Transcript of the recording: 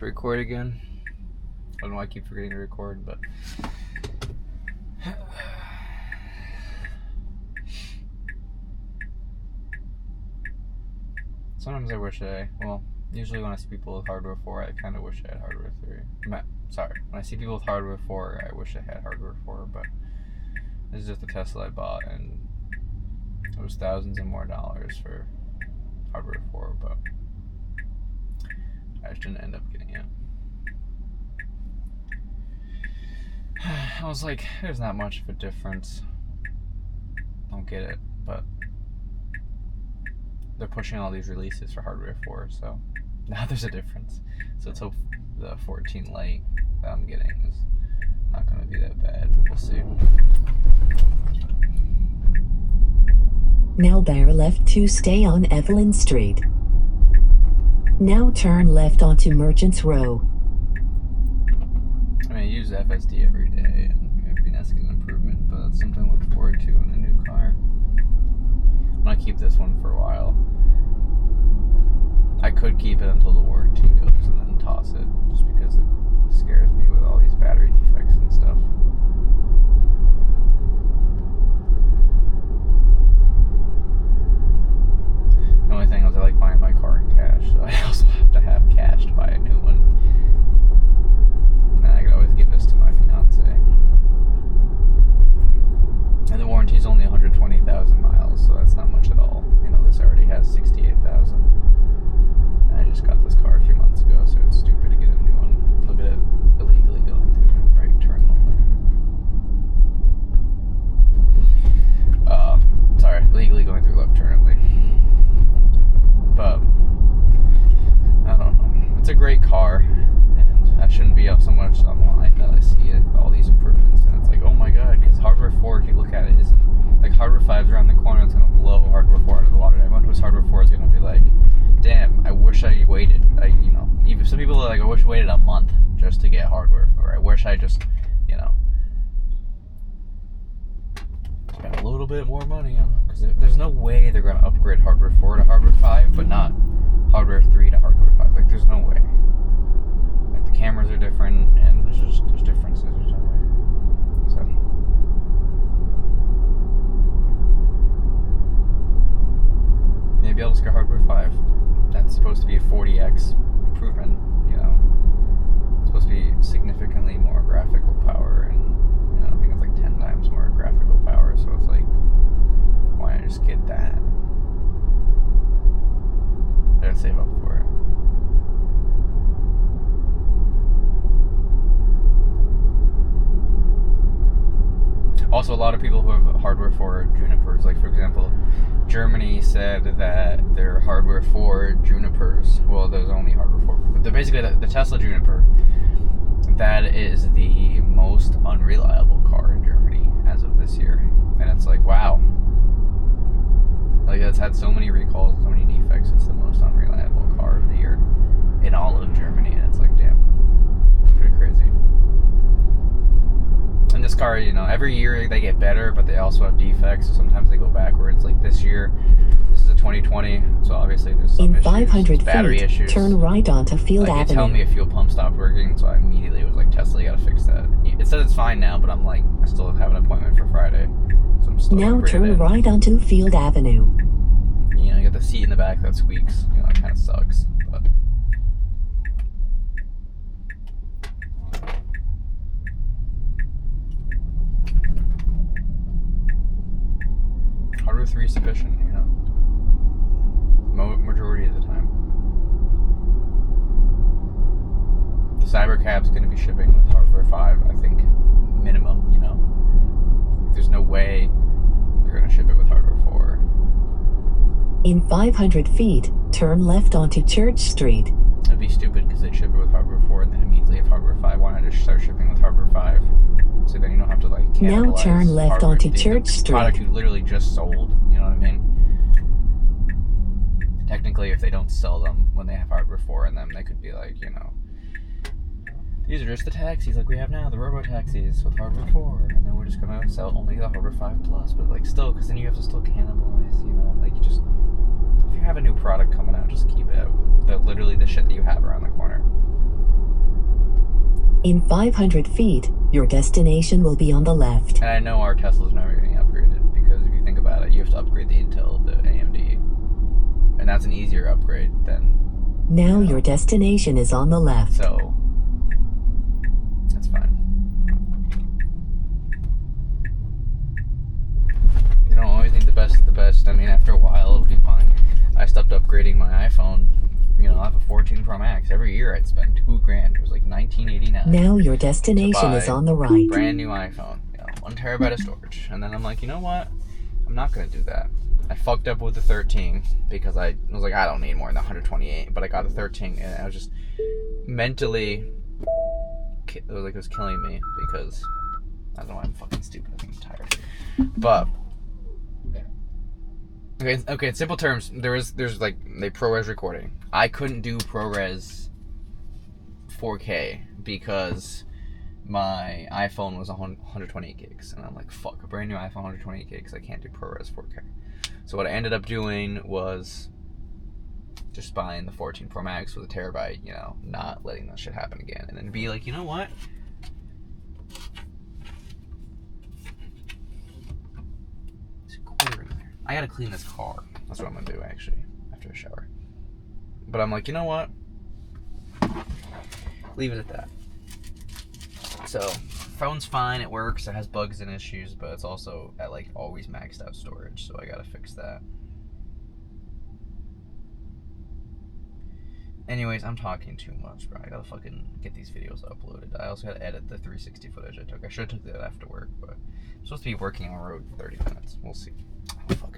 Record again. I don't know why I keep forgetting to record, but sometimes I wish usually when I see people with hardware 4, I kind of wish I had hardware 3. When I see people with hardware 4, I wish I had hardware 4, but this is just a Tesla I bought, and it was thousands and more dollars for hardware 4, but I just didn't end up getting it. I was like, there's not much of a difference. Don't get it, but they're pushing all these releases for hardware 4, so now there's a difference. So let's hope the 14 Lite that I'm getting is not going to be that bad. We'll see. Now bear left to stay on Evelyn Street. Now turn left onto Merchants Row. I mean, I use FSD every day, and it'd be nice to get an improvement, but it's something to look forward to in a new car. I'm going to keep this one for a while. I could keep it until the warranty goes and then toss it, just because it scares me with all these battery defects and stuff. The only thing is I like buying my car in cash, so I also have to have cash to buy a new one. And I could always give this to my fiance. And the warranty is only 120,000 miles, so that's not much at all. You know, this already has 68,000. And I just got this car a few months ago, so it's stupid to get a new one. Look at it, illegally going through right turn only. Sorry, legally going through left turn only. But I don't know. It's a great car, and I shouldn't be up so much online that I see it, all these improvements, and it's like, oh my god, because hardware 4, if you look at it, isn't like hardware 5 is around the corner. It's gonna blow hardware 4 out of the water. Everyone who's hardware 4 is gonna be like, damn, I wish I waited. Even some people are like, I wish I waited a month just to get hardware 4. I wish I just, spend a little bit more money on it, because there's no way they're going to upgrade hardware 4 to hardware 5, but not hardware 3 to hardware 5. Like, there's no way. Like, the cameras are different, and there's differences. There's no way. So maybe I'll just get hardware 5. That's supposed to be a 40x improvement. It's supposed to be significantly more graphical power, and I think it's like 10 times more graphical power, so it's like, why not just get that? Better save up for it. Also, a lot of people who have hardware for Junipers, like for example, Germany said that their hardware for Junipers, well, there's only hardware for, but they're basically the Tesla Juniper, that is the most unreliable car in Germany as of this year. And it's like, wow. Like, it's had so many recalls, so many defects, it's the most unreliable car of the year in all of Germany. And it's like, damn, pretty crazy. And this car, every year they get better, but they also have defects, so sometimes they go backwards. Like this year, this is a 2020, so obviously there's some In 500 issues, battery feet, issues. turn right onto Field Like, Avenue. they tell me a fuel pump stopped working, so I immediately was like, Tesla, you gotta fix that. It says it's fine now, but I'm like, I still have an appointment for Friday, so I'm still Now turn right onto Field Avenue. You got the seat in the back that squeaks. It kind of sucks, but hardware 3 is sufficient, majority of the time. The Cybercab's going to be shipping with hardware 5, I think, minimum, There's no way they're going to ship it with hardware 4. In 500 feet, turn left onto Church Street. It'd be stupid because they'd ship it with hardware 4 and then immediately have hardware 5. Why not just start shipping with hardware 5? So then you don't have to cannibalize. Now turn left onto Church the Street. Product you literally just sold, you know what I mean? Technically, if they don't sell them when they have hardware 4 in them, they could be like, these are just the taxis like we have now, the robo-taxis with hardware 4, and then we're just going to sell only the hardware 5 plus, but still, because then you have to still cannibalize, if you have a new product coming out, just keep it out. Literally the shit that you have around the corner. In 500 feet, your destination will be on the left. And I know our Tesla's never getting upgraded because if you think about it, you have to upgrade the Intel, the AMD, and that's an easier upgrade than. Now your destination is on the left. So that's fine. You don't always need the best of the best. I mean, after a while, it'll be fine. I stopped upgrading my iPhone. You know, I have a 14 Pro Max. Every year I'd spend $2,000. It was like $19.89. Now your destination is on the right. Brand new iPhone, 1 terabyte of storage. And then I'm like, you know what? I'm not gonna do that. I fucked up with the 13 because I was like, I don't need more than 128. But I got the 13, and I was just mentally, it was killing me because I don't know why I'm fucking stupid. I think I'm tired. But okay. In simple terms, there's like the ProRes recording. I couldn't do ProRes 4K because my iPhone was 128 gigs, and I'm like, fuck, a brand new iPhone 128 gigs. I can't do ProRes 4K. So what I ended up doing was just buying the 14 Pro Max with a terabyte. Not letting that shit happen again, and then be like, you know what? I gotta clean this car. That's what I'm gonna do actually after a shower. But I'm like, you know what? Leave it at that. So, phone's fine, it works, it has bugs and issues, but it's also at like always maxed out storage, so I gotta fix that. Anyways, I'm talking too much, bro. I gotta fucking get these videos uploaded. I also gotta edit the 360 footage I took. I should have took that after work, but I'm supposed to be working on the road in 30 minutes. We'll see. Oh, fuck.